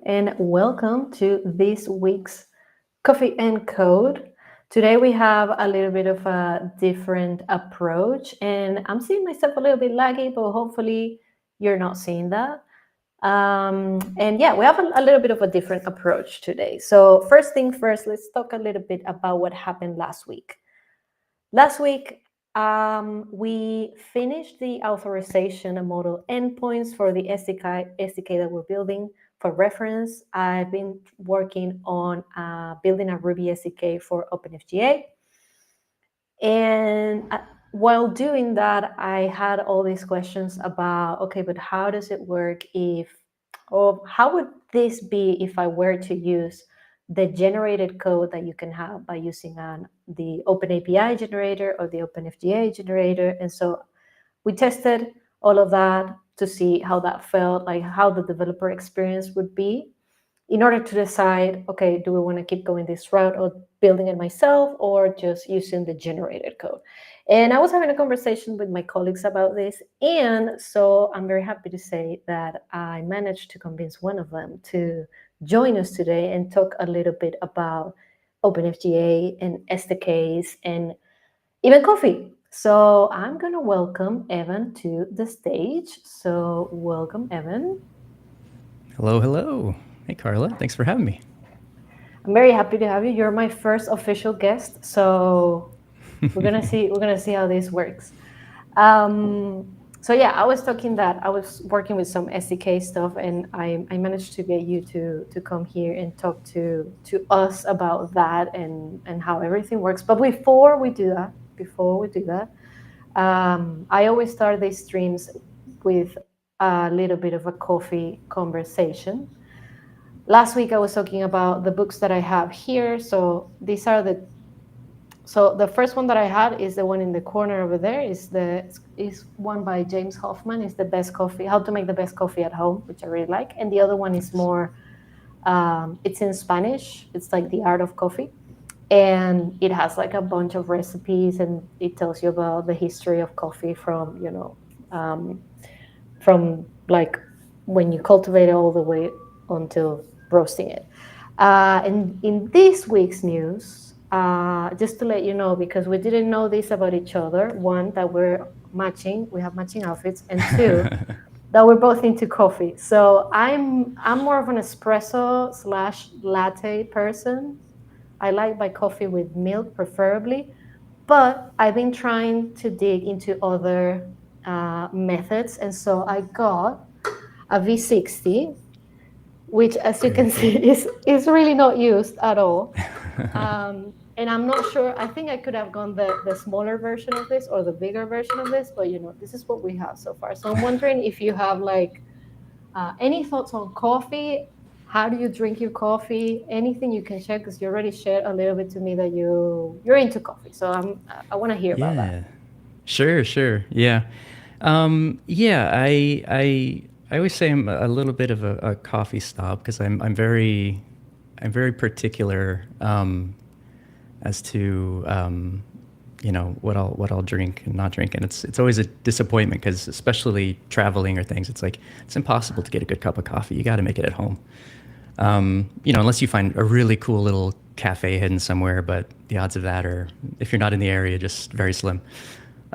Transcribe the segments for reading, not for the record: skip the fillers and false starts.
and welcome to this week's Coffee and Code. Today we have a little bit of a different approach, and I'm seeing myself a little bit laggy, but hopefully you're not seeing that. And yeah, we have a little bit of a different approach today. So, first thing first, let's talk a little bit about what happened last week. Last week, we finished the authorization and model endpoints for the SDK that we're building. For reference, I've been working on building a Ruby SDK for OpenFGA. And while doing that, I had all these questions about, okay, but how does it work or how would this be if I were to use the generated code that you can have by using the OpenAPI generator or the OpenFGA generator? And so we tested all of that to see how that felt, like how the developer experience would be, in order to decide, okay, do we want to keep going this route or building it myself or just using the generated code? And I was having a conversation with my colleagues about this. And so I'm very happy to say that I managed to convince one of them to join us today and talk a little bit about OpenFGA and SDKs and even coffee. So I'm going to welcome Evan to the stage. So welcome, Evan. Hello, hello. Hey, Carla. Thanks for having me. I'm very happy to have you. You're my first official guest, so we're gonna see how this works. So yeah, I was talking that I was working with some SDK stuff, and I managed to get you to come here and talk to us about that and how everything works. But before we do that, I always start these streams with a little bit of a coffee conversation. Last week I was talking about the books that I have here. So the first one that I had is the one in the corner over there. Is one by James Hoffman. It's the best coffee, how to make the best coffee at home, which I really like. And the other one is Nice. more, it's in Spanish. It's like the art of coffee, and it has like a bunch of recipes, and it tells you about the history of coffee um, from like when you cultivate it all the way until roasting it. And in this week's news, just to let you know, because we didn't know this about each other, one, that we have matching outfits, and two, that we're both into coffee. So I'm more of an espresso slash latte person. I like my coffee with milk, preferably, but I've been trying to dig into other methods, and so I got a V60, which, as you Very can see, cool. is really not used at all. And I'm not sure. I think I could have gone the smaller version of this or the bigger version of this, but this is what we have so far. So I'm wondering if you have like any thoughts on coffee. How do you drink your coffee? Anything you can share, because you already shared a little bit to me that you're into coffee. So I want to hear about that. Yeah. Sure, sure. Yeah. Yeah, I always say I'm a little bit of a coffee snob because I'm very particular as to what I'll drink and not drink, and it's always a disappointment because especially traveling or things, it's like it's impossible to get a good cup of coffee. You got to make it at home. Unless you find a really cool little cafe hidden somewhere, but the odds of that are, if you're not in the area, just very slim.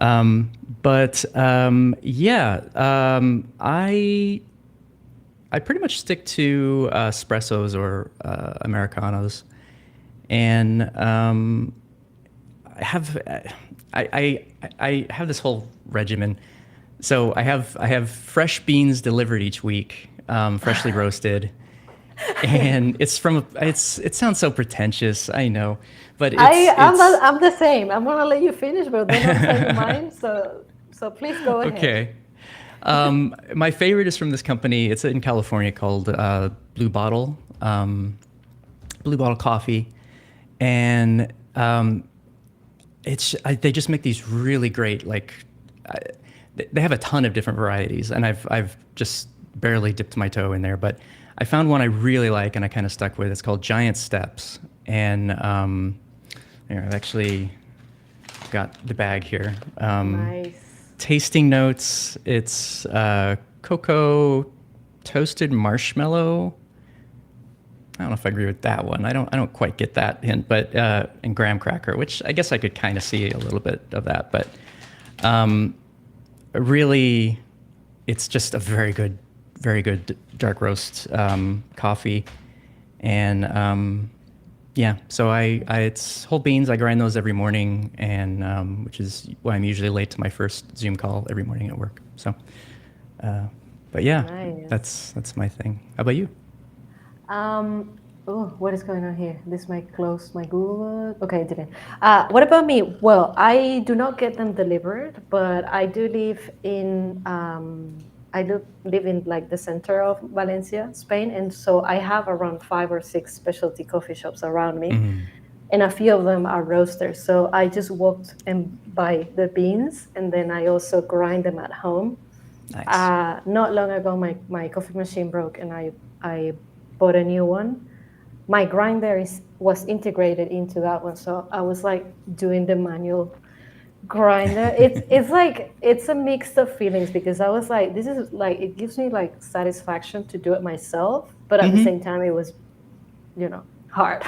Yeah, I pretty much stick to espressos or Americanos, and I have I have this whole regimen. So I have fresh beans delivered each week, freshly roasted, and it sounds so pretentious, I know, but it's I'm the same. I'm gonna let you finish, but then I'll tell you mine. So please go ahead. okay. My favorite is from this company. It's in California called Blue Bottle, Blue Bottle Coffee, and they just make these really great I, they have a ton of different varieties, and I've just barely dipped my toe in there, but I found one I really like and I kind of stuck with. It's called Giant Steps, and here, I've actually got the bag here. Nice. Tasting notes: it's cocoa, toasted marshmallow, I don't know if I agree with that one. I don't quite get that hint, but and graham cracker, which I guess I could kind of see a little bit of that, but really, it's just a very good dark roast coffee, and yeah. So I it's whole beans. I grind those every morning, and which is why I'm usually late to my first Zoom call every morning at work. So, but yeah, Nice. that's my thing. How about you? Oh, what is going on here? This might close my Google. Okay, it didn't. What about me? Well, I do not get them delivered, but I do live in I do live in like the center of Valencia, Spain, and so I have around 5 or 6 specialty coffee shops around me, Mm, and a few of them are roasters. So I just walked and buy the beans, and then I also grind them at home. nice. Not long ago, my coffee machine broke, and I bought a new one. My grinder was integrated into that one, so I was like doing the manual grinder. It's like it's a mix of feelings because I was like, this is like it gives me like satisfaction to do it myself, but at the Hmm. same time it was hard.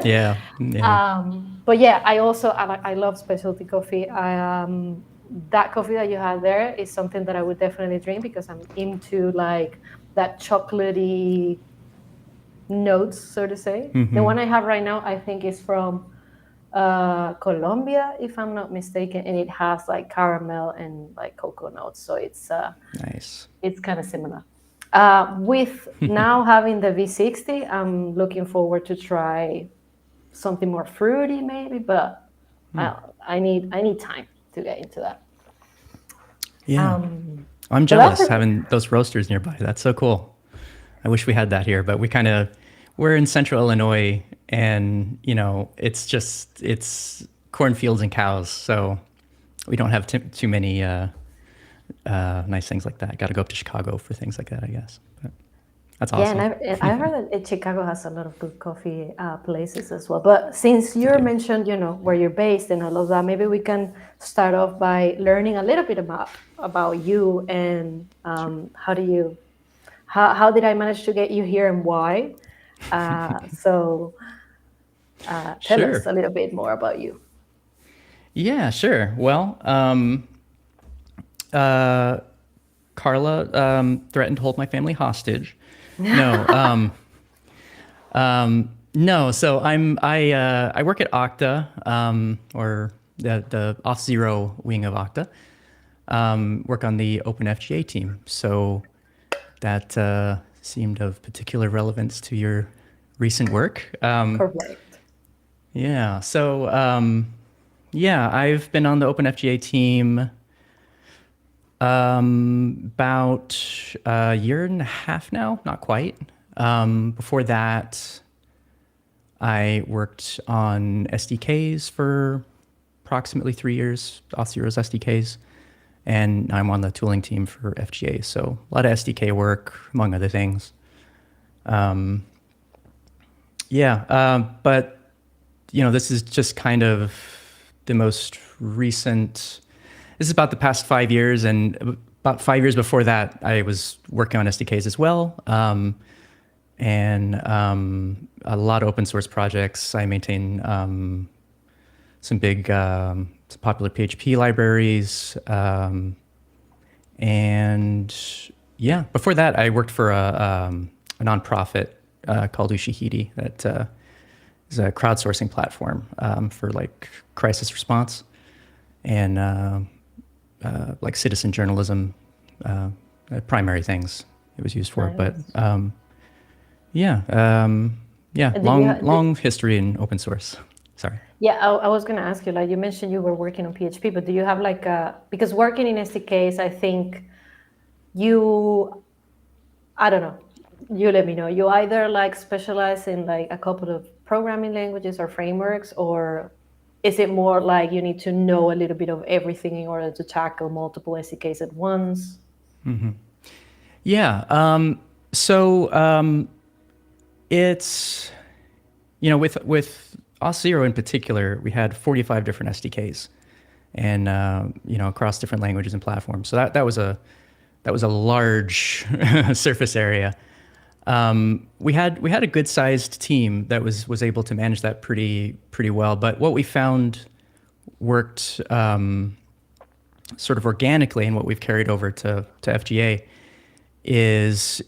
Yeah, yeah. But yeah, I love specialty coffee. That coffee that you had there is something that I would definitely drink because I'm into like that chocolatey notes, so to say. The Hmm. one I have right now, I think, is from Colombia, if I'm not mistaken, and it has like caramel and like cocoa notes, so Nice. it's kind of similar. With now having the V60, I'm looking forward to try something more fruity, maybe, but I need time to get into that. Yeah. Um, I'm but that's jealous having those roasters nearby. That's so cool. I wish we had that here, but we're in central Illinois, and it's cornfields and cows, so we don't have too many nice things like that. Got to go up to Chicago for things like that, I guess. But that's Yeah, and awesome. I've heard that Chicago has a lot of good coffee places as well. But since They you do. mentioned, where you're based and all of that, maybe we can start off by learning a little bit about you and how did I manage to get you here and why? So tell us Sure. a little bit more about you. Yeah, sure. Well, Carla threatened to hold my family hostage. No, no. So I work at Okta, or the Auth Zero wing of Okta. Work on the OpenFGA team. So that seemed of particular relevance to your recent work. Correct. Yeah. So yeah, I've been on the OpenFGA team about a year and a half now, not quite. Before that, I worked on SDKs for approximately 3 years, Auth0's SDKs, and I'm on the tooling team for FGA. So a lot of SDK work, among other things. Yeah, but this is just kind of the most recent. This is about the past 5 years, and about 5 years before that, I was working on SDKs as well, and a lot of open source projects. I maintain some popular PHP libraries, and yeah, before that, I worked for a nonprofit called Ushahidi that is a crowdsourcing platform for like crisis response and like citizen journalism, primary things it was used for. But Nice. yeah, yeah, And long history in open source. Sorry. yeah, I was going to ask you, like you mentioned you were working on PHP, but do you have like because working in SDKs, I think you, I don't know, you let me know. You either like specialize in like a couple of programming languages or frameworks, or is it more like you need to know a little bit of everything in order to tackle multiple SDKs at once? Yeah. So it's with Auth0 in particular, we had 45 different SDKs, and across different languages and platforms. So that was a large surface area. We had a good sized team that was able to manage that pretty well. But what we found worked sort of organically, and what we've carried over to FGA is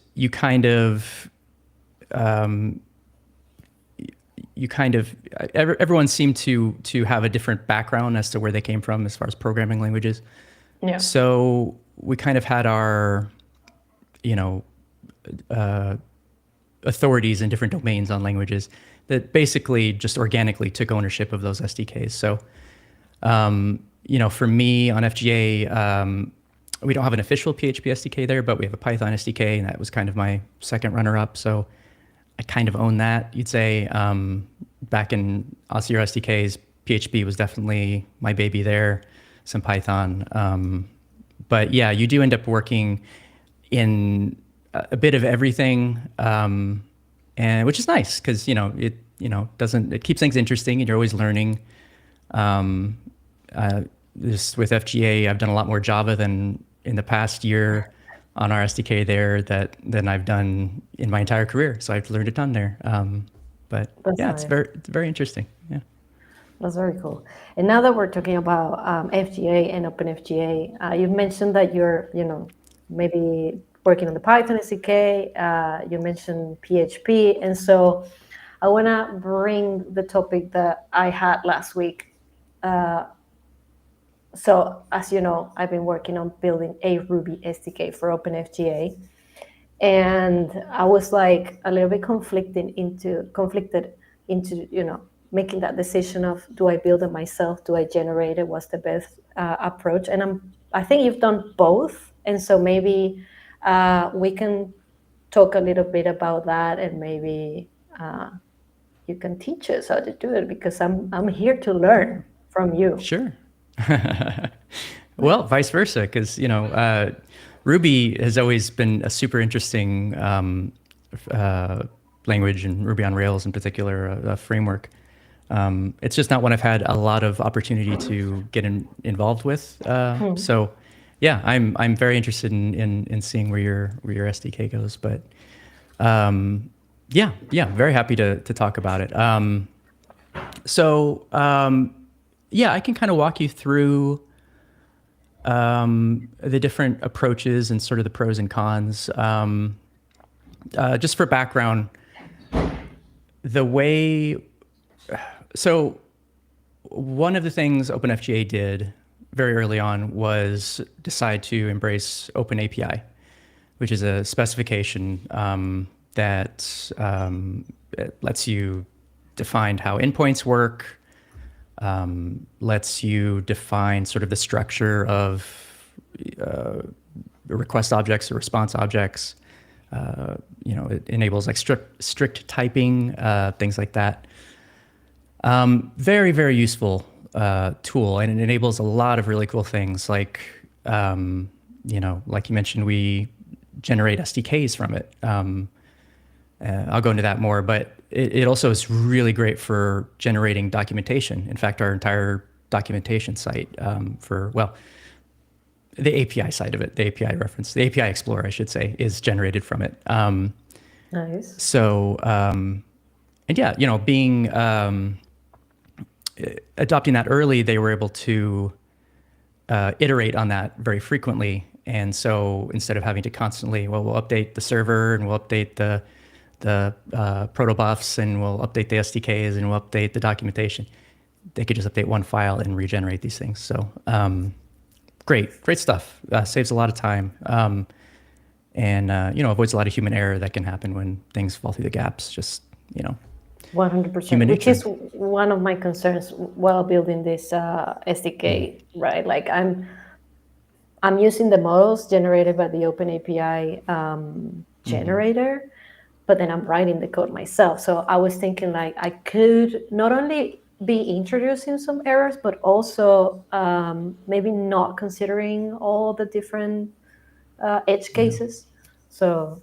everyone seemed to have a different background as to where they came from as far as programming languages. Yeah. So we kind of had our, you know, authorities in different domains on languages that basically just organically took ownership of those SDKs. So, for me on FGA, we don't have an official PHP SDK there, but we have a Python SDK, and that was kind of my second runner-up. So I kind of own that, you'd say. Back in Auth0 SDKs, PHP was definitely my baby there, some Python. But yeah, you do end up working in a bit of everything, and which is nice because it keeps things interesting and you're always learning. This with FGA, I've done a lot more Java than in the past year on our SDK there than I've done in my entire career. So I've learned a ton there. But That's yeah, nice. it's very interesting. Yeah. That's very cool. And now that we're talking about FGA and OpenFGA, you've mentioned that you're, maybe working on the Python SDK. You mentioned PHP, and so I want to bring the topic that I had last week. So as you know, I've been working on building a Ruby SDK for OpenFGA, and I was like a little bit conflicted into making that decision of, do I build it myself, do I generate it, what's the best approach? And I think you've done both, and so maybe we can talk a little bit about that, and maybe you can teach us how to do it, because I'm here to learn from you. Sure. Well, vice versa, because Ruby has always been a super interesting language, and Ruby on Rails in particular, a framework. It's just not one I've had a lot of opportunity to get involved with. So, yeah, I'm very interested in seeing where your SDK goes. But yeah, very happy to talk about it. Yeah, I can kind of walk you through the different approaches and sort of the pros and cons. Just for background, so one of the things OpenFGA did very early on was decide to embrace OpenAPI, which is a specification that lets you define how endpoints work, lets you define sort of the structure of request objects or response objects. It enables like strict typing, things like that. Very, very useful tool, and it enables a lot of really cool things. Like you mentioned, we generate SDKs from it. I'll go into that more, but it also is really great for generating documentation. In fact, our entire documentation site the API side of it, the API Explorer, I should say, is generated from it. Nice. So, and yeah, being adopting that early, they were able to iterate on that very frequently. And so instead of having to constantly, we'll update the server and we'll update the protobufs and we'll update the SDKs and we'll update the documentation, they could just update one file and regenerate these things. So great stuff. Saves a lot of time, and avoids a lot of human error that can happen when things fall through the gaps. Just 100%, which is one of my concerns while building this SDK, right? Like I'm using the models generated by the OpenAPI generator, but then I'm writing the code myself. So I was thinking like I could not only be introducing some errors, but also maybe not considering all the different edge cases. So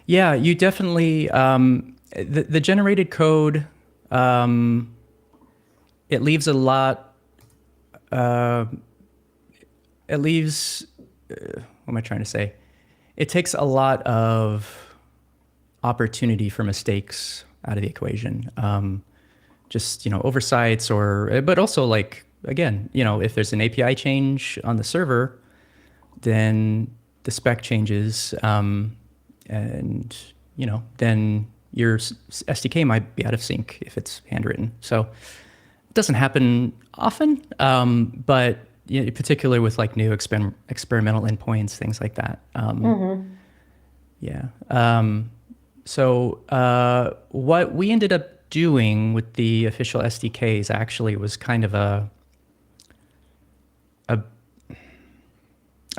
you definitely the generated code, it leaves a lot. What am I trying to say? It takes a lot of opportunity for mistakes out of the equation. Just, oversights but also like, again, if there's an API change on the server, then the spec changes, and, then your SDK might be out of sync if it's handwritten. So it doesn't happen often, but particularly with like new experimental endpoints, things like that. Yeah. So what we ended up doing with the official SDKs actually was kind of a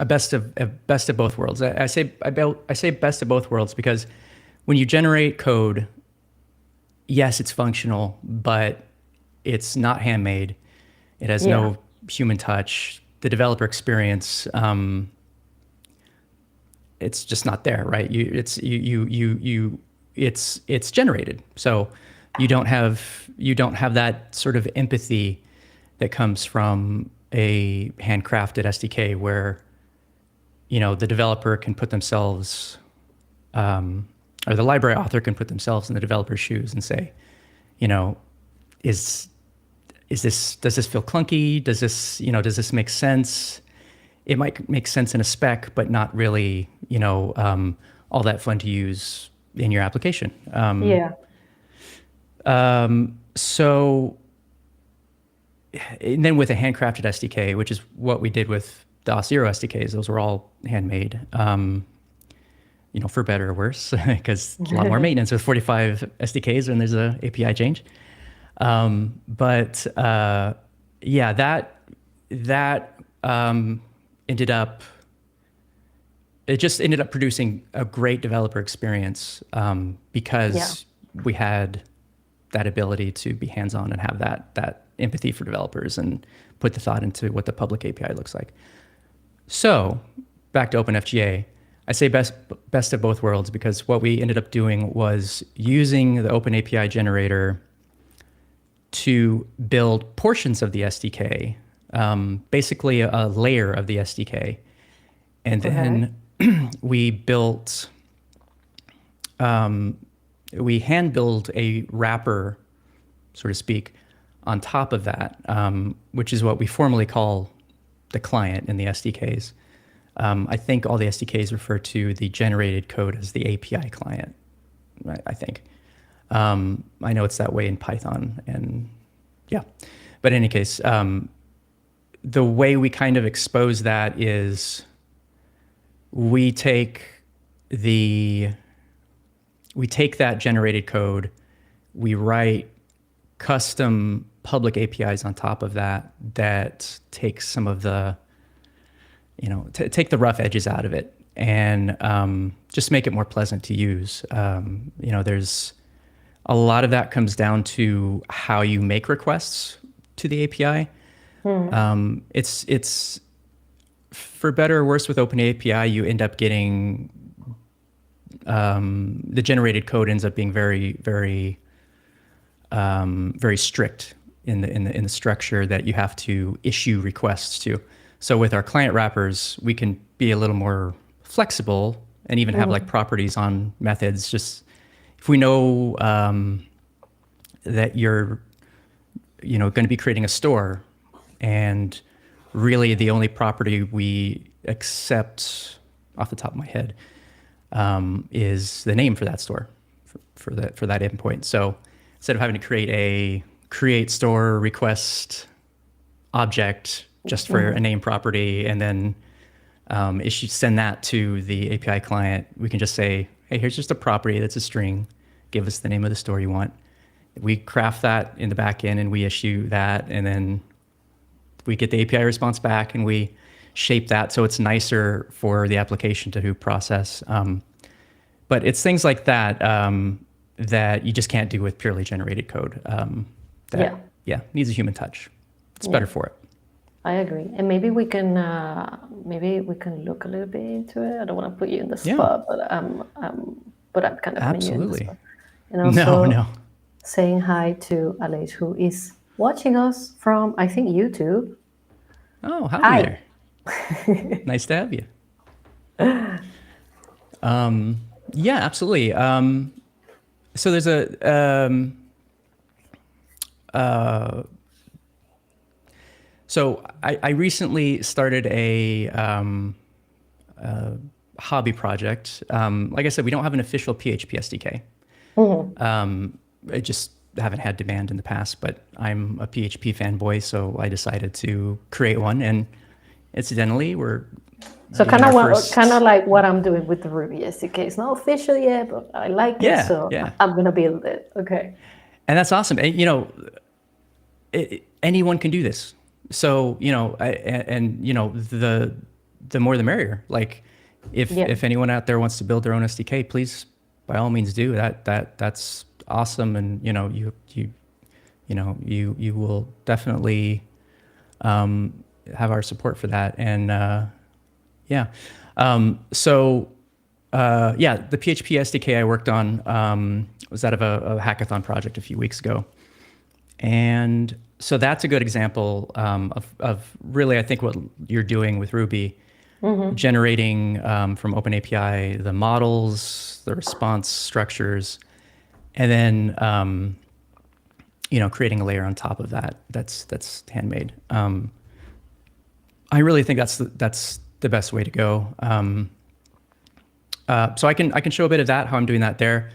best of both worlds. I say best of both worlds because when you generate code, yes, it's functional, but it's not handmade. It has no human touch. The developer experience, it's just not there, right? It's generated, so you don't have that sort of empathy that comes from a handcrafted SDK where the developer can put themselves, or the library author can put themselves in the developer's shoes and say, does this feel clunky? Does this make sense? It might make sense in a spec, but not really, all that fun to use in your application. So, and then with a handcrafted SDK, which is what we did with the Auth0 SDKs, those were all handmade, for better or worse, because a lot more maintenance with 45 SDKs when there's a API change. But that ended up producing a great developer experience, because we had that ability to be hands-on and have that empathy for developers and put the thought into what the public API looks like. So back to OpenFGA, I say best of both worlds because what we ended up doing was using the OpenAPI generator to build portions of the SDK, basically a layer of the SDK. And then we built, we hand built a wrapper, so to speak, on top of that, which is what we formally call the client in the SDKs. I think all the SDKs refer to the generated code as the API client, right? I think. I know it's that way in Python, and yeah. But in any case, the way we kind of expose that is we take that generated code, we write custom public APIs on top of that take some of the, take the rough edges out of it and just make it more pleasant to use. There's a lot of that comes down to how you make requests to the API. It's for better or worse with OpenAPI, you end up getting the generated code ends up being very, very, very strict in the structure that you have to issue requests to. So with our client wrappers, we can be a little more flexible and even have like properties on methods. Just if we know that you're, going to be creating a store, and really the only property we accept off the top of my head is the name for that store, for that endpoint. So instead of having to create a create store request object just for a name property and then send that to the API client, we can just say, hey, here's just a property that's a string. Give us the name of the store you want. We craft that in the back end and we issue that, and then we get the API response back and we shape that so it's nicer for the application to process. But it's things like that that you just can't do with purely generated code. Needs a human touch. It's better for it. I agree, and maybe we can look a little bit into it. I don't want to put you in the spot, but I'm kind of absolutely. And also no. saying hi to Aleix, who is watching us from, I think, YouTube. Oh, howdy there. Nice to have you. Yeah, absolutely. So there's I recently started a hobby project. Like I said, we don't have an official PHP SDK. Mhm. I just haven't had demand in the past, but I'm a PHP fanboy, so I decided to create one. And incidentally, we're So doing our kind of first. like what I'm doing with the Ruby SDK. It's not official yet, but I like it, Yeah, so yeah, I'm gonna build it. Okay. and that's awesome. And anyone can do this. So and the more the merrier. Like Yeah. if anyone out there wants to build their own SDK, please by all means do that. That's awesome, and you will definitely have our support for that. And yeah, so yeah, the PHP SDK I worked on was out of a hackathon project a few weeks ago. And so that's a good example of really, I think, what you're doing with Ruby, generating from OpenAPI the models, the response structures, and then creating a layer on top of that. That's handmade. I really think that's the best way to go. So I can show a bit of that, how I'm doing that there.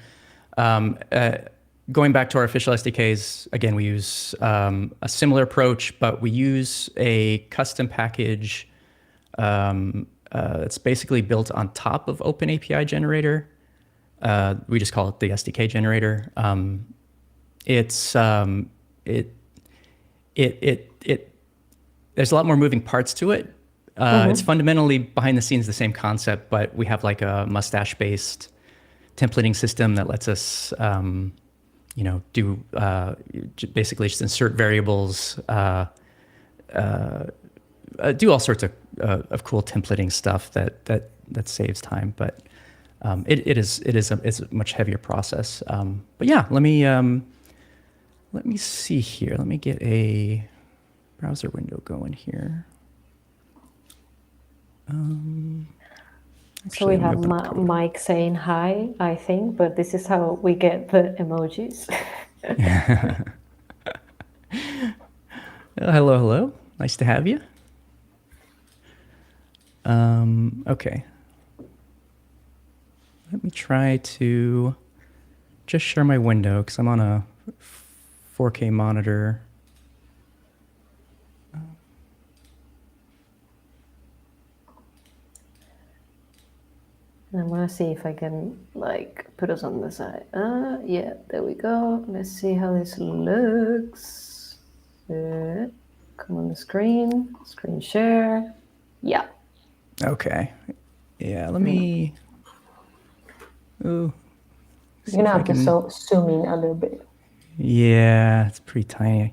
Going back to our official SDKs, again, we use a similar approach, but we use a custom package. It's basically built on top of OpenAPI generator. We just call it the SDK generator. It's it there's a lot more moving parts to it. It's fundamentally behind the scenes the same concept, but we have like a mustache-based templating system that lets us do basically just insert variables, do all sorts of cool templating stuff that saves time. But it's a much heavier process. But yeah, let me see here. Let me get a browser window going here. So we Actually, let me have open up code. Mike saying hi, I think, but this is how we get the emojis. Hello, hello. Nice to have you. Okay. Let me try to just share my window because I'm on a 4K monitor. And I'm gonna see if I can put us on the side. Yeah, there we go. Let's see how this looks. Come on the screen share. Yeah. Okay. Yeah, let me. Ooh. You're gonna have to zoom in a little bit. Yeah, it's pretty tiny.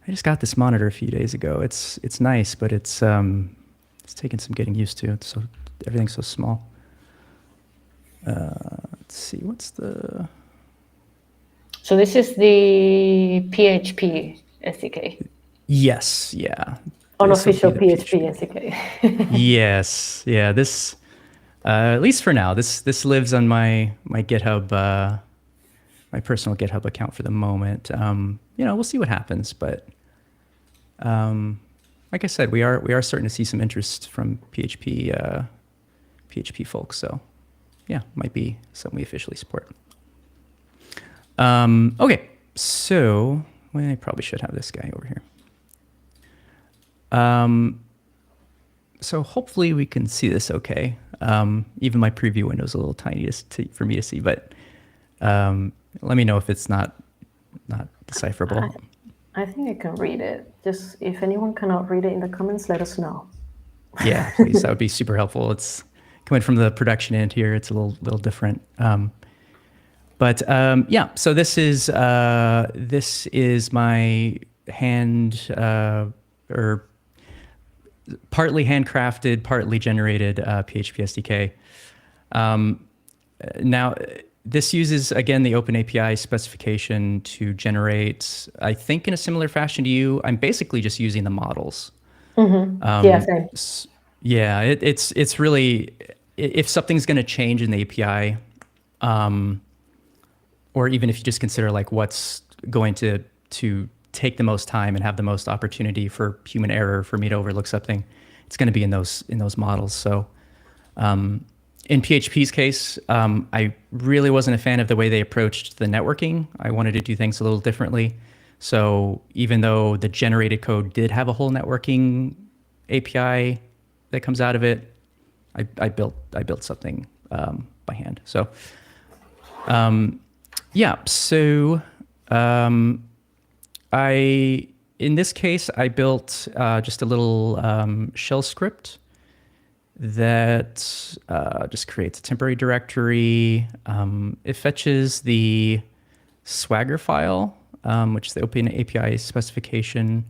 I just got this monitor a few days ago. It's nice, but it's taken some getting used to. Everything's so small. Let's see, what's the... So this is the PHP SDK. Yes, yeah. Unofficial PHP SDK. Yes, yeah. This, at least for now, this lives on my GitHub, my personal GitHub account for the moment. We'll see what happens, but like I said, we are starting to see some interest from PHP folks. So yeah, might be something we officially support. Okay, so I probably should have this guy over here. So hopefully we can see this okay. Even my preview window is a little tiny for me to see, but let me know if it's not decipherable. I think I can read it. Just if anyone cannot read it in the comments, let us know. Yeah, please. That would be super helpful. It's coming from the production end here. It's a little different. But yeah, so this is my or partly handcrafted, partly generated PHP SDK. Now, this uses, again, the OpenAPI specification to generate, I think in a similar fashion to you, I'm basically just using the models. Yeah, same. Yeah, it's really, if something's going to change in the API, or even if you just consider like what's going to take the most time and have the most opportunity for human error for me to overlook something, it's going to be in those models. So in PHP's case, I really wasn't a fan of the way they approached the networking. I wanted to do things a little differently. So even though the generated code did have a whole networking API that comes out of it, I built something by hand. So yeah, so I in this case I built just a little shell script that just creates a temporary directory. It fetches the Swagger file, which is the Open API specification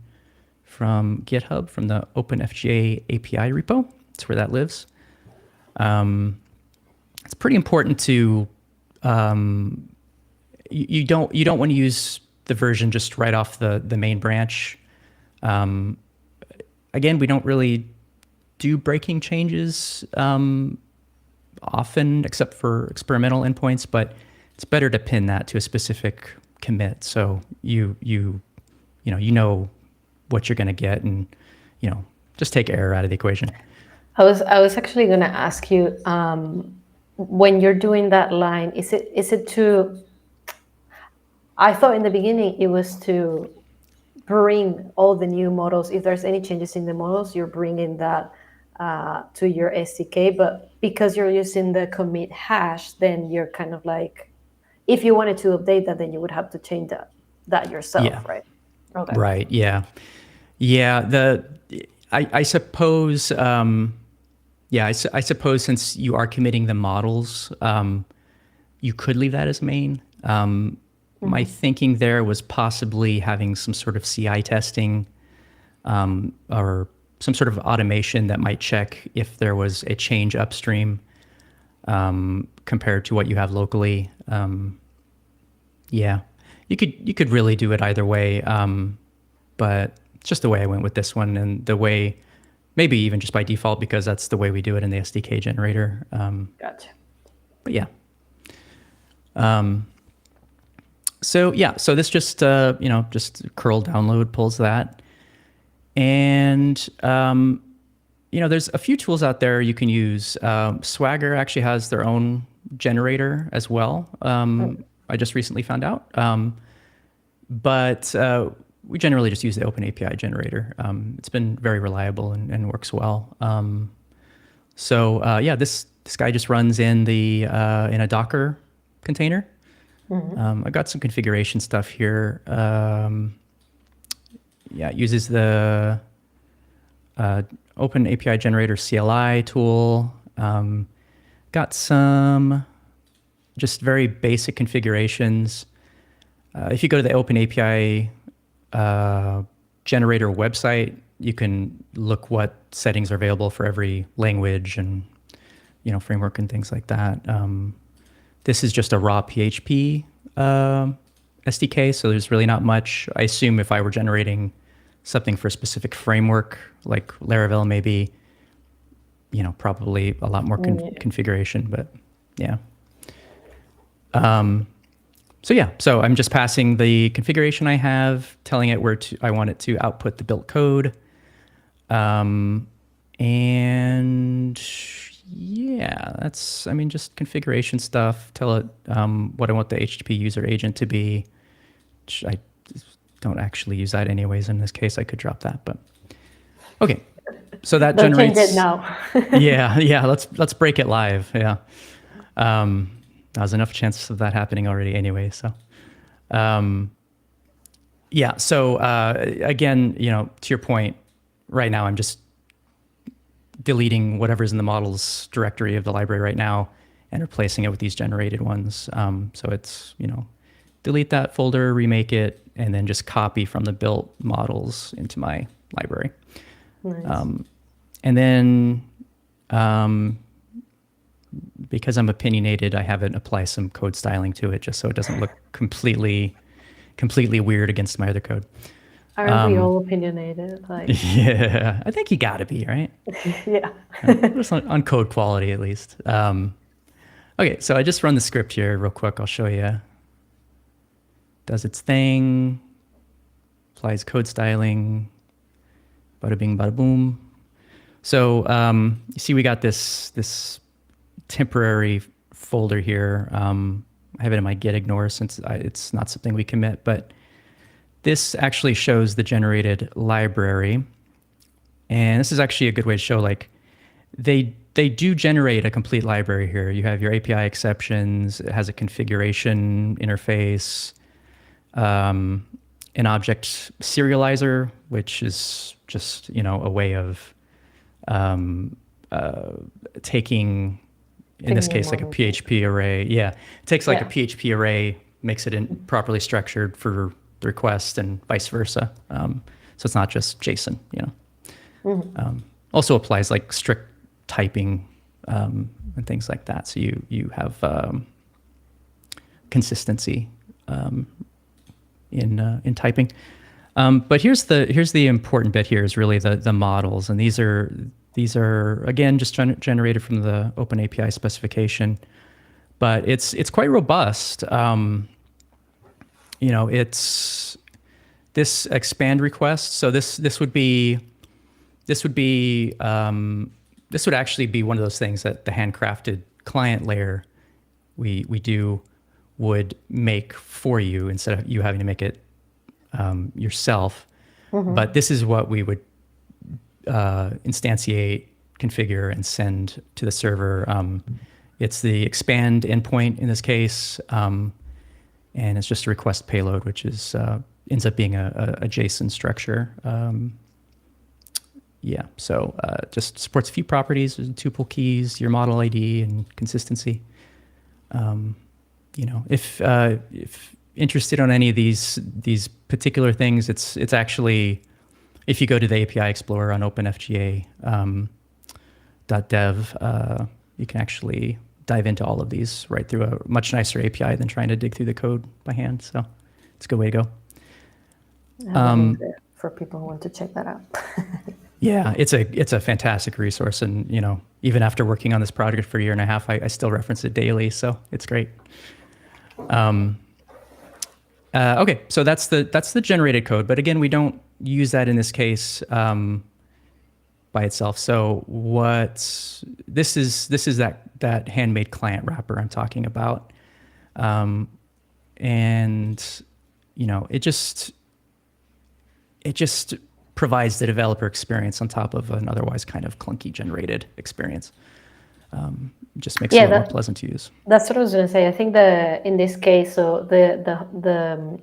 from GitHub, from the OpenFGA API repo. That's where that lives. It's pretty important to you don't want to use the version just right off the main branch. Again, we don't really do breaking changes often, except for experimental endpoints, but it's better to pin that to a specific commit, so you know what you're going to get, and just take error out of the equation. I was actually going to ask you, when you're doing that line, is it to? I thought in the beginning it was to bring all the new models. If there's any changes in the models, you're bringing that to your SDK. But because you're using the commit hash, then you're kind of like, if you wanted to update that, then you would have to change that yourself, Yeah. right? Okay. Right. Yeah. I suppose. I suppose since you are committing the models, you could leave that as main. My thinking there was possibly having some sort of CI testing, or some sort of automation that might check if there was a change upstream compared to what you have locally. Yeah, you could really do it either way, but it's just the way I went with this one, and the way, maybe even just by default, because that's the way we do it in the SDK generator. Gotcha. But yeah. So this just just curl download pulls that, and there's a few tools out there you can use. Swagger actually has their own generator as well. I just recently found out, but we generally just use the Open API generator. It's been very reliable and works well. This guy just runs in in a Docker container. I've got some configuration stuff here. It uses the Open API Generator CLI tool. Got some just very basic configurations. If you go to the Open API Generator website, you can look what settings are available for every language and framework and things like that. This is just a raw PHP SDK, so there's really not much. I assume if I were generating something for a specific framework like Laravel, maybe, probably a lot more configuration, but yeah. So I'm just passing the configuration I have, telling it where I want it to output the built code. And yeah, that's, just configuration stuff. Tell it what I want the HTTP user agent to be. Which I don't actually use that anyways. In this case, I could drop that, but okay. So that Don't generates. change it now. yeah. Let's break it live. Yeah. There's enough chance of that happening already anyway. So, So again, to your point, right now I'm just deleting whatever's in the models directory of the library right now and replacing it with these generated ones. So it's, delete that folder, remake it, and then just copy from the built models into my library. Nice. And then, because I'm opinionated, I have it apply some code styling to it just so it doesn't look completely weird against my other code. Aren't we all opinionated? Yeah, I think you got to be, right? Yeah. Just on code quality, at least. Okay, so I just run the script here real quick. I'll show you. Does its thing, applies code styling, bada bing, bada boom. So you see we got this temporary folder here. I have it in my git ignore since it's not something we commit, but this actually shows the generated library. And this is actually a good way to show like they do generate a complete library here. You have your API exceptions. It has a configuration interface, an object serializer, which is just a way of taking, in this case, like a PHP array. Yeah, it takes like a PHP array, makes it properly structured for the request, and vice versa. So it's not just JSON. Also applies like strict typing and things like that. So you have consistency in typing. But here's the important bit. Here is really the models, and these are again just generated from the Open API specification, but it's quite robust. It's this expand request. So this would actually be one of those things that the handcrafted client layer we would make for you instead of you having to make it yourself. But this is what we would instantiate, configure, and send to the server. It's the expand endpoint in this case, and it's just a request payload, which is ends up being a JSON structure. So just supports a few properties, tuple keys, your model ID, and consistency. If interested on any of these particular things, it's actually, if you go to the API Explorer on OpenFGA .dev, you can actually dive into all of these right through a much nicer API than trying to dig through the code by hand. So it's a good way to go. For people who want to check that out. Yeah, it's a fantastic resource, and even after working on this project for a year and a half, I still reference it daily, so it's great. Okay, so that's the generated code, but again, we don't use that in this case by itself. So this is that handmade client wrapper I'm talking about, and it just provides the developer experience on top of an otherwise kind of clunky generated experience. Just makes it a little more pleasant to use. That's what I was going to say. I think in this case, so the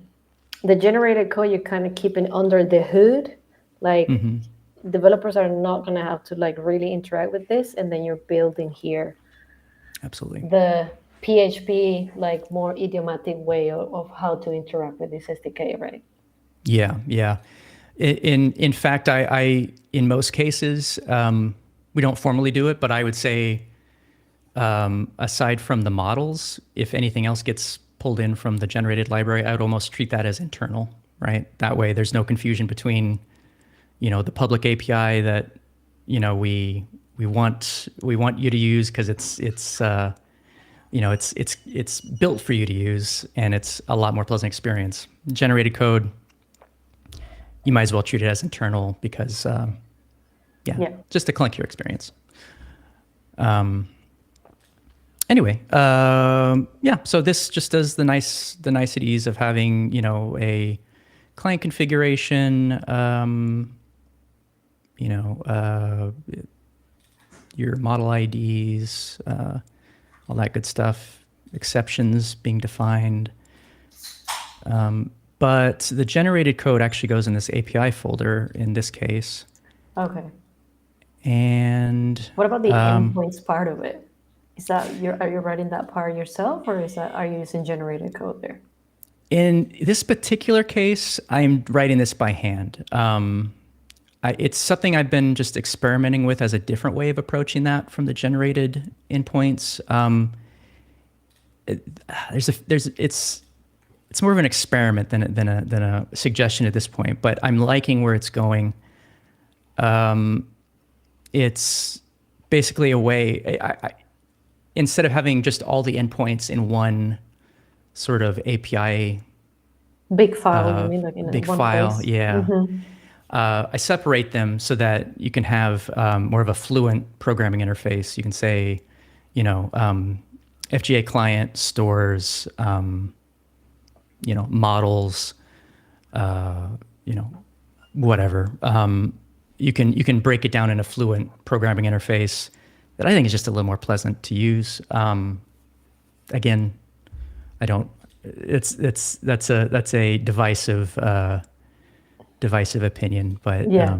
generated code, you're kind of keeping under the hood, like developers are not going to have to like really interact with this, and then you're building here. Absolutely. The PHP like more idiomatic way of how to interact with this SDK, right? Yeah. In fact, I in most cases, we don't formally do it, but I would say, aside from the models, if anything else gets pulled in from the generated library, I would almost treat that as internal, right? That way there's no confusion between, the public API that, we want you to use because it's built for you to use, and it's a lot more pleasant experience. Generated code, you might as well treat it as internal because, just a clunkier experience. Anyway, so this just does the niceties of having, a client configuration, your model IDs, all that good stuff, exceptions being defined. But the generated code actually goes in this API folder in this case. Okay. And what about the endpoints part of it? Is that are you writing that part yourself, or are you using generated code there? In this particular case, I'm writing this by hand. It's something I've been just experimenting with as a different way of approaching that from the generated endpoints. It's more of an experiment than a suggestion at this point, but I'm liking where it's going. It's basically a way. instead of having just all the endpoints in one sort of API Big file, you mean, like in big one file, place? yeah. Mm-hmm. I separate them so that you can have more of a fluent programming interface. You can say, you know, FGA client stores, models, you know, whatever. You can break it down in a fluent programming interface that I think is just a little more pleasant to use. Again, I don't. That's a divisive opinion, but Yeah.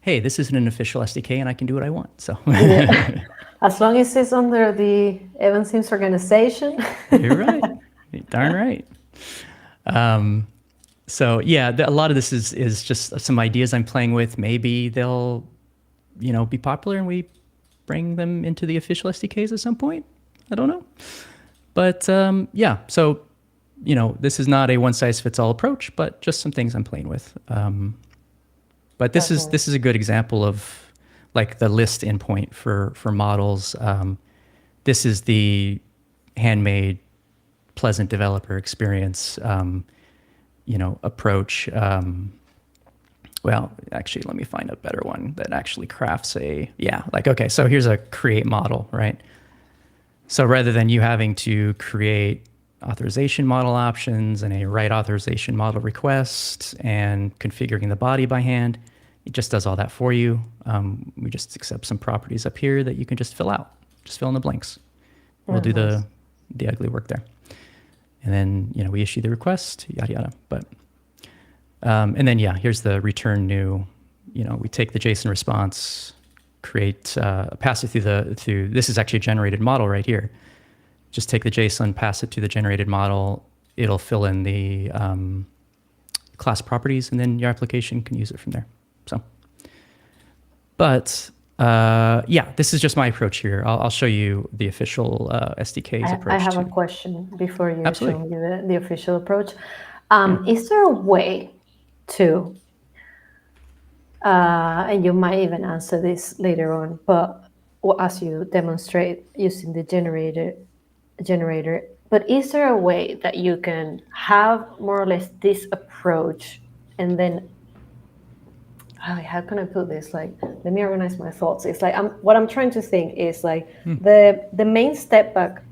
hey, this isn't an official SDK, and I can do what I want. So Yeah. As long as it's under the Evan Sims organization. you're right, darn right. So yeah, a lot of this is just some ideas I'm playing with. Maybe they'll, be popular, and we bring them into the official SDKs at some point. I don't know, but yeah. So this is not a one size fits all approach, but just some things I'm playing with. But this is Definitely. this is a good example of like the list endpoint for models. This is the handmade, pleasant developer experience, approach. Well, actually, let me find a better one that actually crafts okay, so here's a create model, right? So rather than you having to create authorization model options and a write authorization model request and configuring the body by hand, it just does all that for you. We just accept some properties up here that you can just fill out, just fill in the blanks. We'll do Nice. the ugly work there. And then, we issue the request, yada, yada. But, and then, here's the return new. We take the JSON response, create, pass it through this is actually a generated model right here. Just take the JSON, pass it to the generated model. It'll fill in the class properties, and then your application can use it from there. So, but this is just my approach here. I'll show you the official SDK's approach I have a too. question before you show Absolutely. me the official approach. Yeah. Is there a way to, and you might even answer this later on, but as you demonstrate using the generator, but is there a way that you can have more or less this approach and then how can I put this? Like, let me organize my thoughts. It's like what I'm trying to think is like the main step back,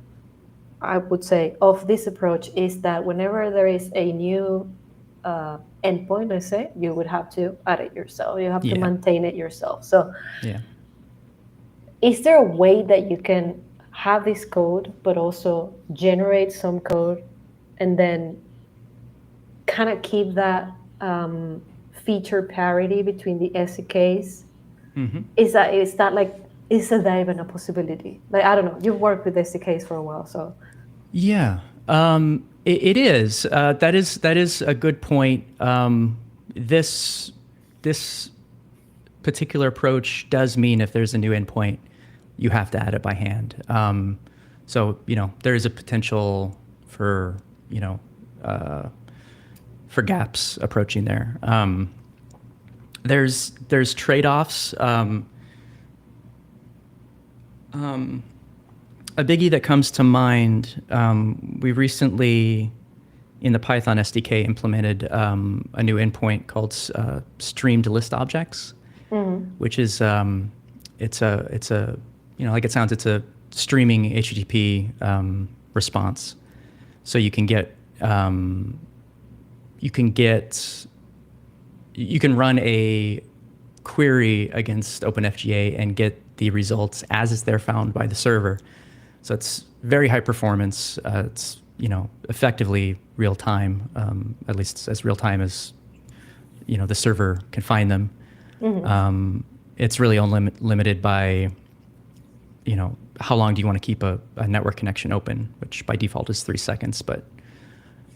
I would say, of this approach is that whenever there is a new endpoint, let's say, you would have to add it yourself. You have to Yeah. maintain it yourself. So, Yeah. is there a way that you can have this code, but also generate some code, and then kind of keep that feature parity between the SDKs? Is that even a possibility? Like, I don't know. You've worked with SDKs for a while, so Yeah, it is. That is a good point. This particular approach does mean if there's a new endpoint, you have to add it by hand. So there is a potential for for gaps approaching there. There's trade-offs. A biggie that comes to mind, we recently, in the Python SDK, implemented a new endpoint called streamed list objects, which is it's a like it sounds, it's a streaming HTTP response. So you can run a query against OpenFGA and get the results as is there found by the server. So it's very high performance. It's effectively real time, at least as real time as the server can find them. It's really only limited by how long do you want to keep a network connection open, which by default is 3 seconds, but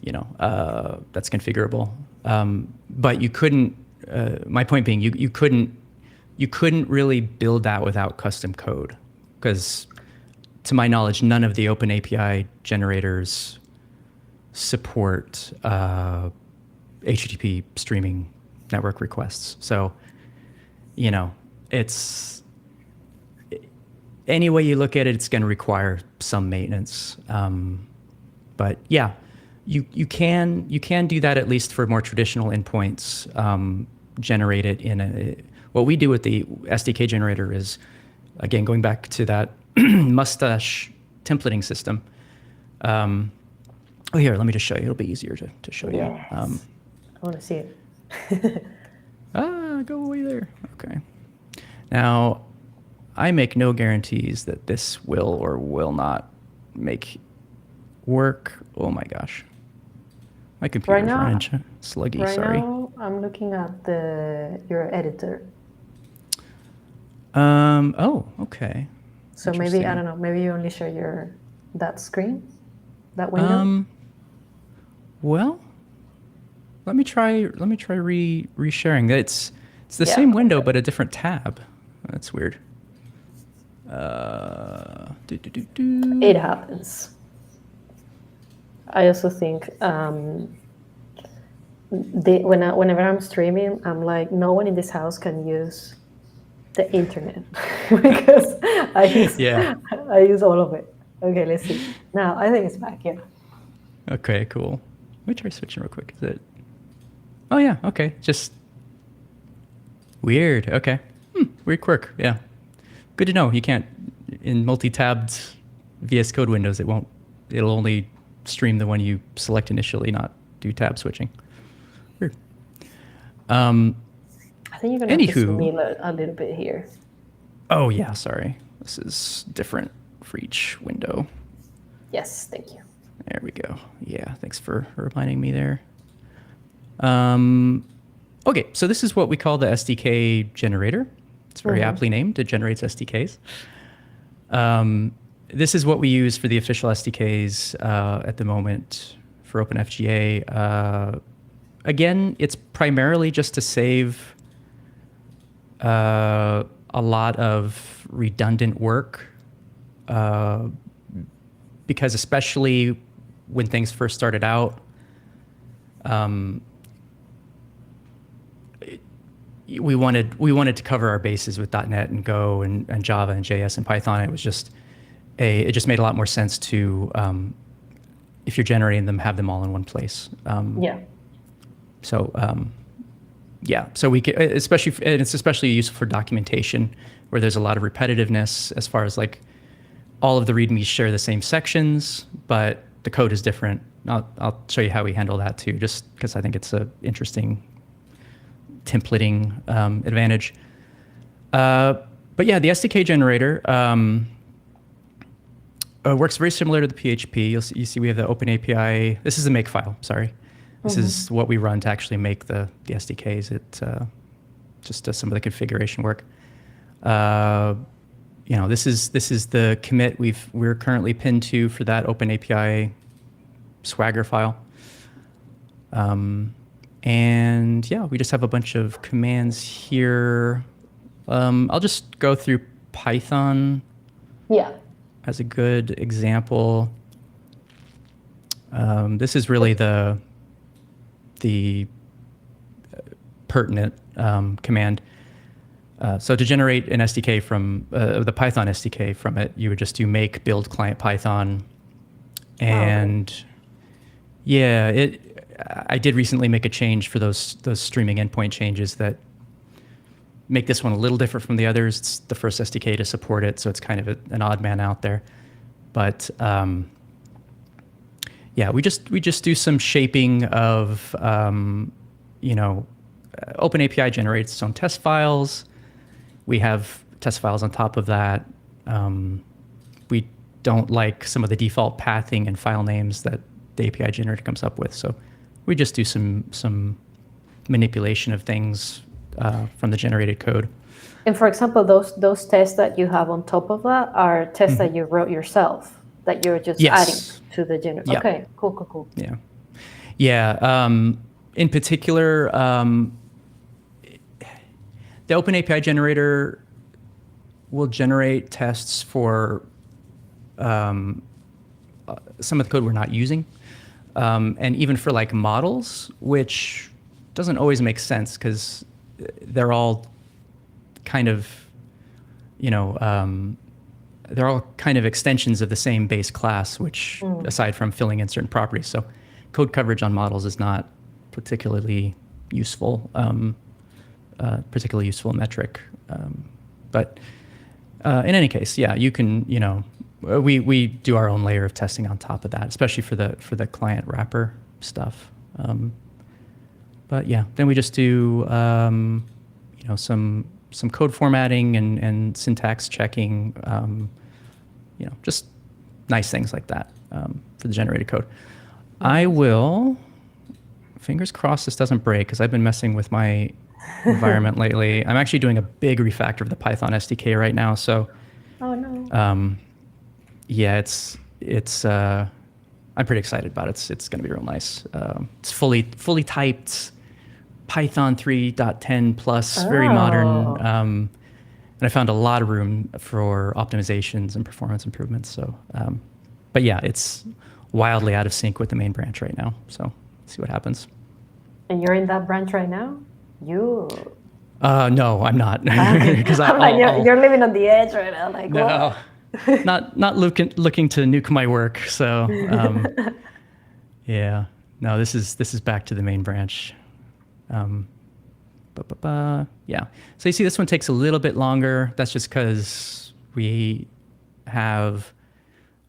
that's configurable. But you couldn't. My point being, you couldn't really build that without custom code, because to my knowledge, none of the open API generators support HTTP streaming network requests. So, it's any way you look at it, it's going to require some maintenance. But yeah, you can do that at least for more traditional endpoints. Generate it in a. What we do with the SDK generator is, again, going back to that mustache templating system. Oh, here, let me just show you. It'll be easier to show you. Yes. I want to see it. Go away there. Okay. Now, I make no guarantees that this will or will not make work. Oh my gosh. My computer's running sluggy, right sorry. Now, I'm looking at your editor. Oh, okay. So maybe, I don't know, maybe you only share that screen, that window? Well, let me try resharing. It's the same window, but a different tab. That's weird. It happens. I also think whenever I'm streaming, I'm like, no one in this house can use the internet because I use all of it. Okay, let's see. Now I think it's back. Yeah. Okay, cool. Let me try switching real quick. Is it? Oh yeah. Okay. Just weird. Okay. Weird quirk. Yeah. Good to know. You can't in multi-tabbed VS Code windows. It'll only stream the one you select initially, not do tab switching. Weird. I think you're gonna have to zoom in a little bit here. Oh yeah, sorry. This is different for each window. Yes, thank you. There we go. Yeah, thanks for reminding me there. Okay, so this is what we call the SDK generator. It's very aptly named. It generates SDKs. This is what we use for the official SDKs at the moment for OpenFGA. Again, it's primarily just to save a lot of redundant work, because especially when things first started out, we wanted to cover our bases with .NET and Go and Java and JS and Python. It just made a lot more sense to, if you're generating them, have them all in one place. So we can, it's especially useful for documentation where there's a lot of repetitiveness as far as like all of the READMEs share the same sections, but the code is different. I'll show you how we handle that too, just because I think it's an interesting templating advantage. But yeah, the SDK generator works very similar to the PHP. You see we have the OpenAPI. This is a make file, sorry. This is what we run to actually make the SDKs. It just does some of the configuration work. This is the commit we're currently pinned to for that OpenAPI Swagger file. And yeah, we just have a bunch of commands here. I'll just go through Python. Yeah. As a good example. This is really the pertinent command. So to generate an SDK from the Python SDK from it, you would just do make build client Python. And I did recently make a change for those streaming endpoint changes that make this one a little different from the others. It's the first SDK to support it, so it's kind of an odd man out there. But we just do some shaping of, OpenAPI generates its own test files. We have test files on top of that. We don't like some of the default pathing and file names that the API generator comes up with, so we just do some manipulation of things from the generated code. And for example, those tests that you have on top of that are tests that you wrote yourself, that you're just adding to the generator. Yep. Okay, cool. Yeah. In particular, the OpenAPI generator will generate tests for some of the code we're not using. And even for like models, which doesn't always make sense because they're all kind of, they're all kind of extensions of the same base class, which aside from filling in certain properties. So code coverage on models is not particularly useful, particularly useful metric. But in any case, yeah, you can, we do our own layer of testing on top of that, especially for the client wrapper stuff. But yeah, then we just do, some code formatting and syntax checking, just nice things like that for the generated code. I will, fingers crossed this doesn't break because I've been messing with my environment lately. I'm actually doing a big refactor of the Python SDK right now. So, Oh no. yeah, it's I'm pretty excited about it. It's going to be real nice. It's fully typed Python 3.10 plus, very modern. And I found a lot of room for optimizations and performance improvements. So, but yeah, it's wildly out of sync with the main branch right now. So see what happens. And you're in that branch right now? You. No, I'm not. Because I'm like, you're living on the edge right now. Like, no, what? not looking to nuke my work. So yeah, no, this is back to the main branch. Yeah. So you see, this one takes a little bit longer. That's just because we have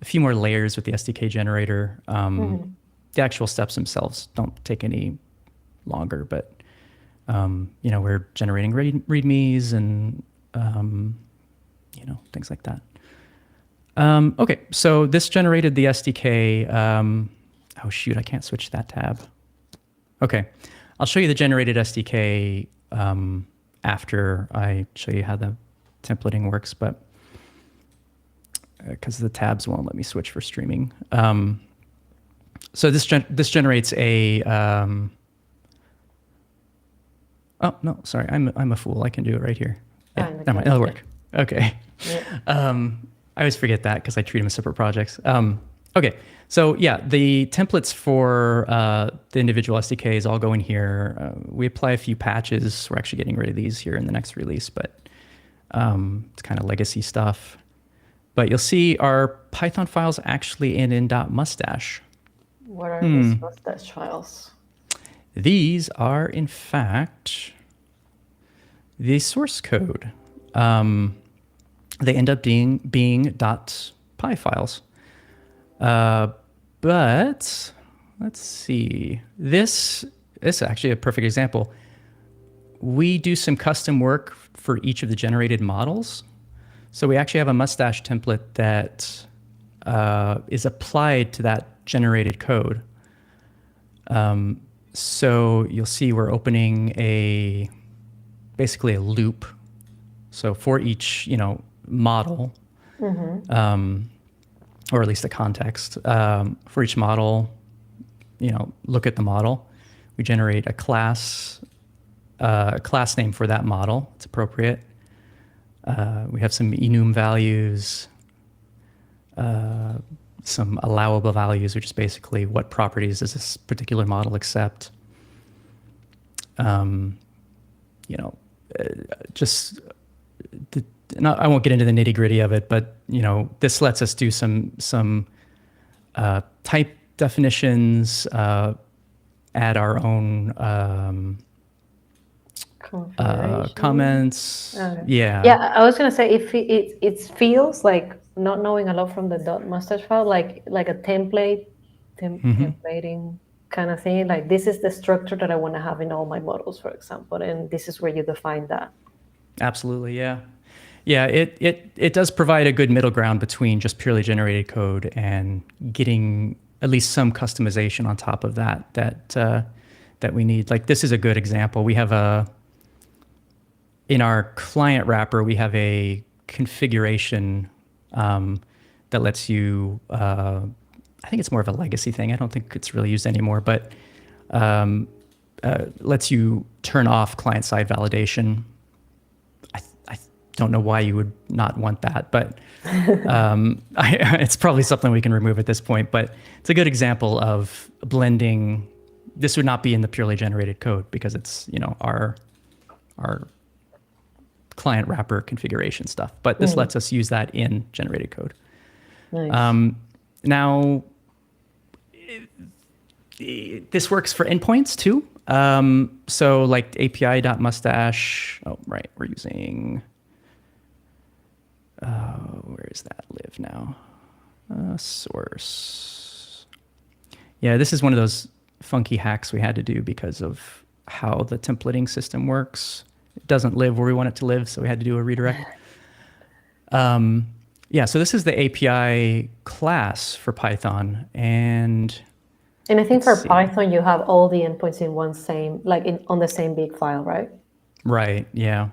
a few more layers with the SDK generator. The actual steps themselves don't take any longer, but we're generating readmes and things like that. Okay, so this generated the SDK. Oh shoot, I can't switch that tab. Okay, I'll show you the generated SDK after I show you how the templating works, but because the tabs won't let me switch for streaming. So this generates a. Oh no, sorry, I'm a fool. I can do it right here. Yeah, never mind, it'll work. Okay. Yeah. I always forget that because I treat them as separate projects. Okay, so yeah, the templates for the individual SDKs all go in here. We apply a few patches. We're actually getting rid of these here in the next release, but it's kind of legacy stuff. But you'll see our Python files actually end in .mustache. What are these mustache files? These are, in fact, the source code. They end up being .py files. But let's see. This is actually a perfect example. We do some custom work for each of the generated models. So we actually have a mustache template that is applied to that generated code. So you'll see we're opening basically a loop. So for each, model, or at least a context, for each model, look at the model. We generate a class name for that model. It's appropriate. We have some enum values, some allowable values, which is basically what properties does this particular model accept. I won't get into the nitty gritty of it, but this lets us do some type definitions, add our own comments. Okay. Yeah. Yeah, I was gonna say it feels like, not knowing a lot from the .mustache file, like a templating kind of thing. Like, this is the structure that I want to have in all my models, for example, and this is where you define that. Absolutely, yeah. Yeah, it does provide a good middle ground between just purely generated code and getting at least some customization on top of that we need. Like, this is a good example. We have in our client wrapper, we have a configuration that lets you, I think it's more of a legacy thing. I don't think it's really used anymore, but lets you turn off client-side validation. I don't know why you would not want that, but it's probably something we can remove at this point. But it's a good example of blending. This would not be in the purely generated code because it's our client wrapper configuration stuff. But this lets us use that in generated code. Nice. Now, this works for endpoints too. So like API.mustache. Oh, right. We're using, where does that live now? Source. Yeah, this is one of those funky hacks we had to do because of how the templating system works. It doesn't live where we want it to live, so we had to do a redirect. Yeah, so this is the API class for Python, and I think for see. Python, you have all the endpoints in one same, like on the same big file, right? Right, yeah.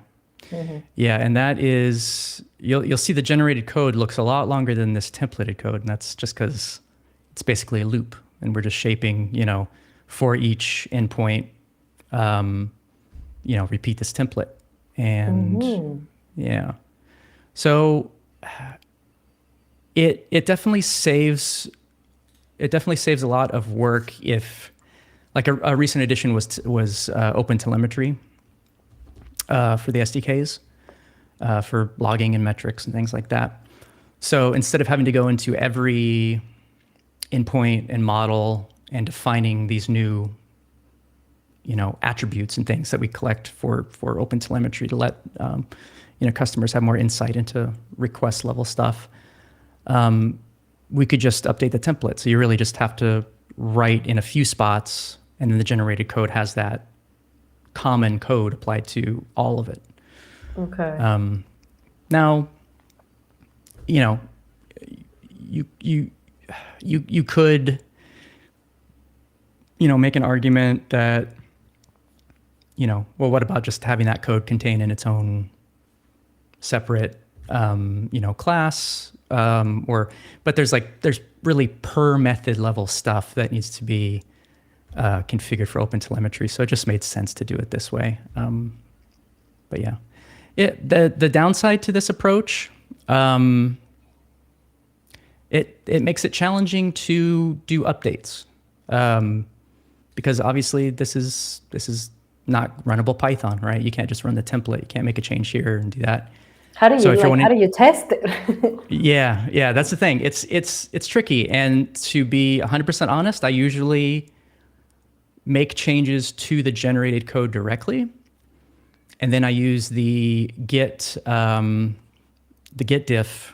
Yeah, and that is, you'll see the generated code looks a lot longer than this templated code, and that's just because it's basically a loop, and we're just shaping, for each endpoint, repeat this template. And yeah. So it definitely saves a lot of work if, like a recent addition was OpenTelemetry for the SDKs for logging and metrics and things like that. So instead of having to go into every endpoint and model and defining these new attributes and things that we collect for OpenTelemetry to let customers have more insight into request level stuff, we could just update the template. So you really just have to write in a few spots, and then the generated code has that common code applied to all of it. Okay. Now, you could, make an argument that, well, what about just having that code contained in its own separate, class, but there's really per method level stuff that needs to be configured for OpenTelemetry. So it just made sense to do it this way. But yeah, the downside to this approach, it makes it challenging to do updates, because obviously this is not runnable Python, right? You can't just run the template. You can't make a change here and do that. How do you test it? Yeah, that's the thing. It's tricky. And to be 100% honest, I usually make changes to the generated code directly, and then I use the git diff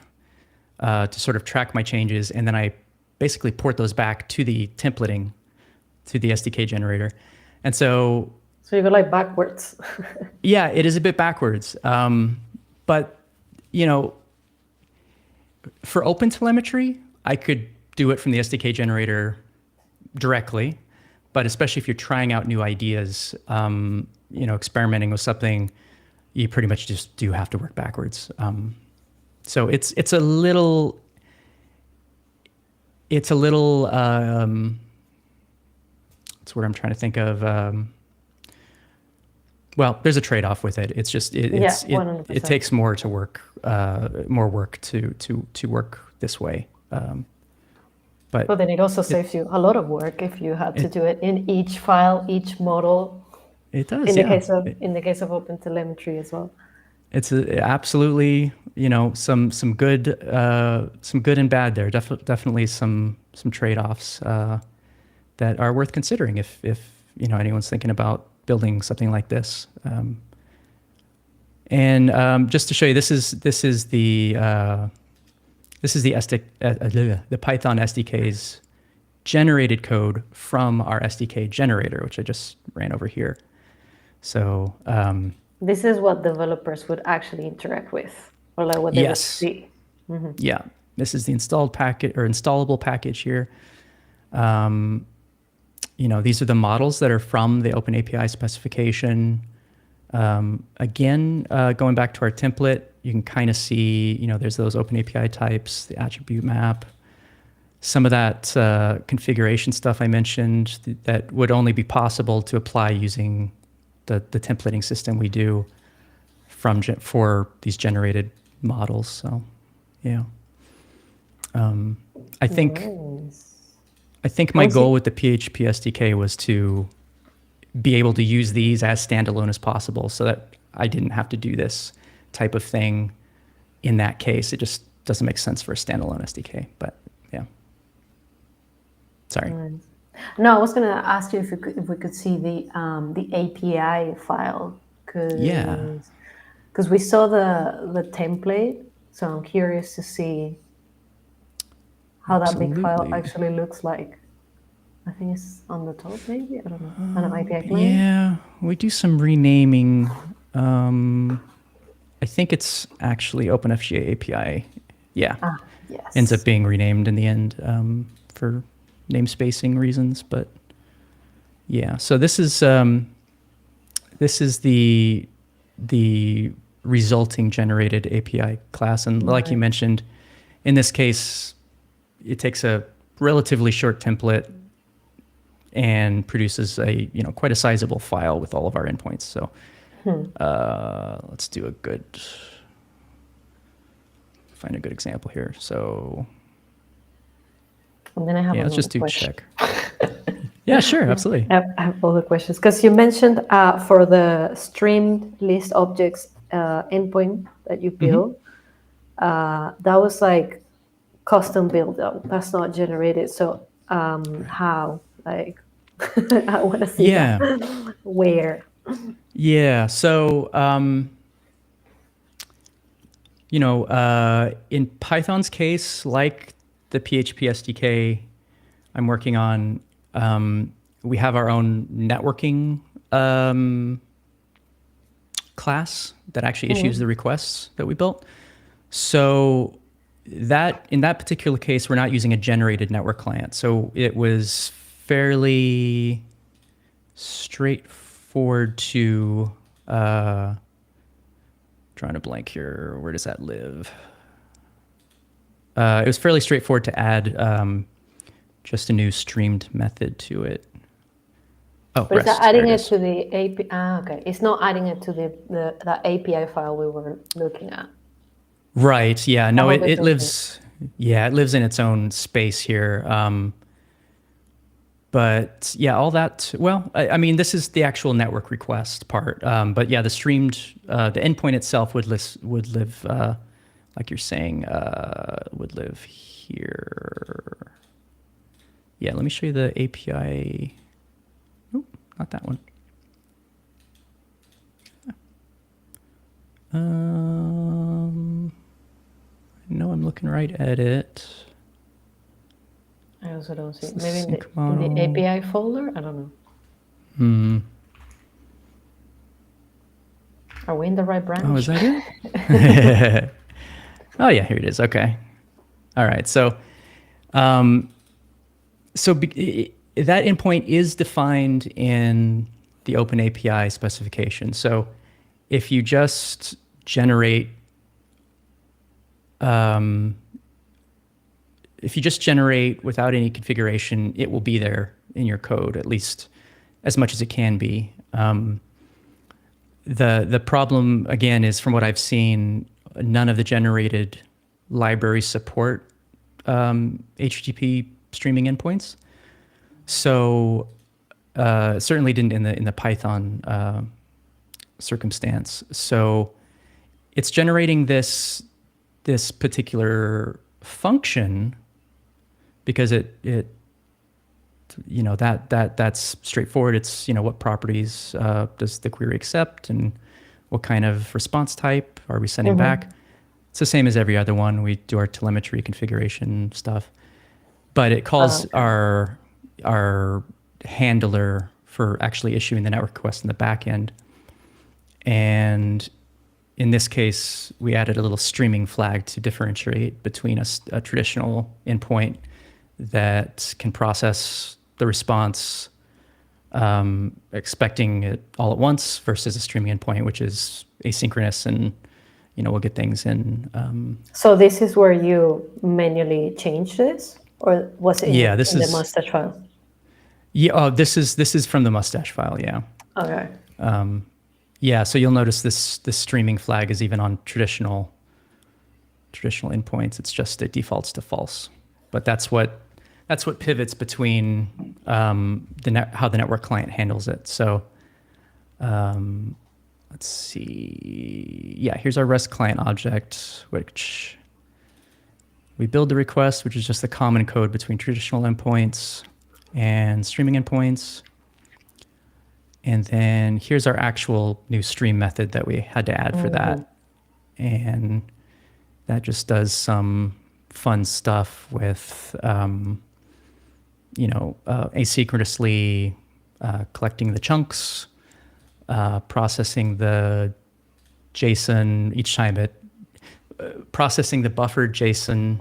to sort of track my changes, and then I basically port those back to the templating, to the SDK generator. And so you go like backwards. Yeah, it is a bit backwards. But for OpenTelemetry, I could do it from the SDK generator directly. But especially if you're trying out new ideas, experimenting with something, you pretty much just do have to work backwards. So it's a little that's what I'm trying to think of. Well, there's a trade-off with it. It's just it takes more work to work this way. But then it also saves you a lot of work if you had to do it in each file, each model. It does. In the case of OpenTelemetry as well. It's absolutely, some good and bad there. Definitely some trade-offs that are worth considering if anyone's thinking about building something like this. And just to show you, this is the Python SDK's generated code from our SDK generator, which I just ran over here. So this is what developers would actually interact with, or like what they would see. Mm-hmm. Yeah, this is the installed package or installable package here. These are the models that are from the OpenAPI specification. Again, going back to our template, you can kind of see, there's those OpenAPI types, the attribute map, some of that configuration stuff I mentioned that would only be possible to apply using the templating system we do for these generated models. So, yeah. I think my goal with the PHP SDK was to be able to use these as standalone as possible, so that I didn't have to do this type of thing in that case. It just doesn't make sense for a standalone SDK. But yeah, sorry. Nice. No, I was going to ask you if we could see the API file, Yeah, because we saw the template, so I'm curious to see how that big file absolutely. actually looks like. I think it's on the top, maybe. I don't know. I don't know, API client. Yeah, we do some renaming. I think it's actually OpenFGA API. Yeah, Ah, ends up yes. being renamed in the end for namespacing reasons. But yeah, so this is the resulting generated API class, and like you Right. mentioned, in this case, it takes a relatively short template and produces a quite a sizable file with all of our endpoints. So let's do find a good example here. So And then I have yeah, let's another just do question. check. Yeah, sure, absolutely. I have all the questions because you mentioned for the streamed list objects endpoint that you Hmm. built, that was like custom build. That's not generated. So how? Like, I want to see that. Yeah, Where? yeah. So in Python's case, like the PHP SDK I'm working on, we have our own networking class that actually issues Mhm. the requests that we built. So that in that particular case, we're not using a generated network client. So it was fairly straightforward to trying to blank here. Where does that live? It was fairly straightforward to add just a new streamed method to it. Oh, But is that REST. There adding it it is. to the API? Ah, okay. It's not adding it to the API file we were looking at. Right. Yeah. I No, hope it, it's it okay. lives. Yeah, it lives in its own space here. But yeah, all that. Well, I mean, this is the actual network request part. But yeah, the streamed, the endpoint itself would live, like you're saying, would live here. Yeah. Let me show you the API. Nope, not that one. No, I'm looking right at it. I also don't see It's it. the Maybe sync in the model. API folder. I don't know. Hmm. Are we in the right Oh, is branch? that it? Oh yeah, here it is. Okay. All right. Um, that endpoint is defined in the Open API specification. So if you just generate, um, if you just generate without any configuration, it will be there in your code, at least as much as it can be. The problem again is, from what I've seen, none of the generated libraries support HTTP streaming endpoints. So certainly didn't in the Python circumstance. So it's generating this particular function because it that's straightforward. It's what properties does the query accept, and what kind of response type are we sending back. Mm-hmm. It's the same as every other one. We do our telemetry configuration stuff, but it Oh, calls okay. our handler for actually issuing the network request in the back end. And in this case, we added a little streaming flag to differentiate between a traditional endpoint that can process the response, expecting it all at once, versus a streaming endpoint, which is asynchronous and we'll get things in. So this is where you manually change this, or was it Yeah, in the mustache file? this is from the mustache file. Yeah. Okay. Yeah, so you'll notice this streaming flag is even on traditional endpoints. It's just it defaults to false, but that's what pivots between how the network client handles it. So let's see. Yeah, here's our REST client object, which we build the request, which is just the common code between traditional endpoints and streaming endpoints. And then here's our actual new stream method that we had to add for that. And that just does some fun stuff with, asynchronously collecting the chunks, processing the JSON each time processing the buffered JSON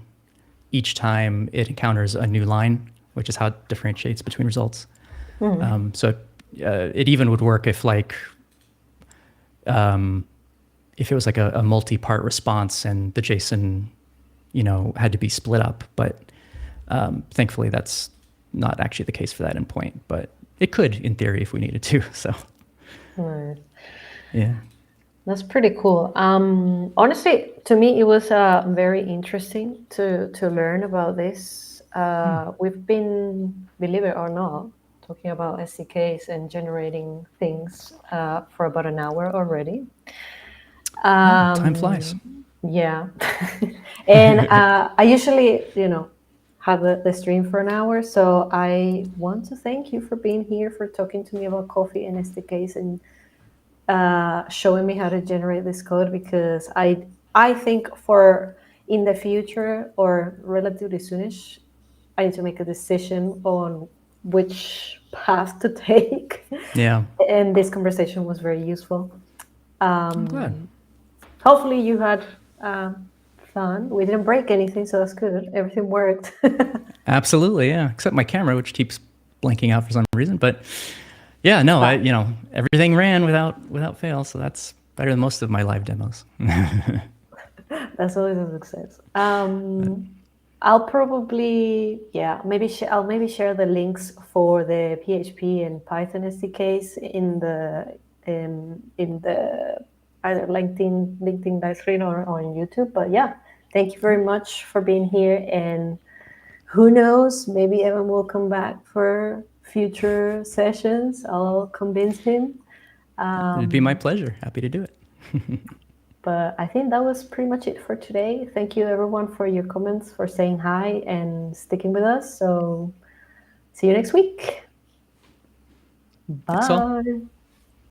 each time it encounters a new line, which is how it differentiates between results. So it even would work if if it was like a multi-part response and the JSON, had to be split up. But thankfully, that's not actually the case for that endpoint. But it could, in theory, if we needed to. So, Right. yeah. That's pretty cool. Honestly, to me, it was very interesting to learn about this. We've been, believe it or not, talking about SDKs and generating things for about an hour already. Yeah, time flies. Yeah. And I usually, have the stream for an hour. So I want to thank you for being here, for talking to me about coffee and SDKs and showing me how to generate this code, because I think for in the future or relatively soonish, I need to make a decision on which path to take. Yeah, And this conversation was very useful. I'm glad. Hopefully you had fun. We didn't break anything, so that's good. Everything worked. Absolutely, yeah. Except my camera, which keeps blanking out for some reason. But yeah, no, everything ran without fail. So that's better than most of my live demos. That's always a success. I'll probably, I'll maybe share the links for the PHP and Python SDKs in the either LinkedIn live stream or on YouTube. But yeah, thank you very much for being here. And who knows, maybe Evan will come back for future sessions. I'll convince him. It'd be my pleasure. Happy to do it. But I think that was pretty much it for today. Thank you, everyone, for your comments, for saying hi and sticking with us. So see you next week. Thanks all. Bye.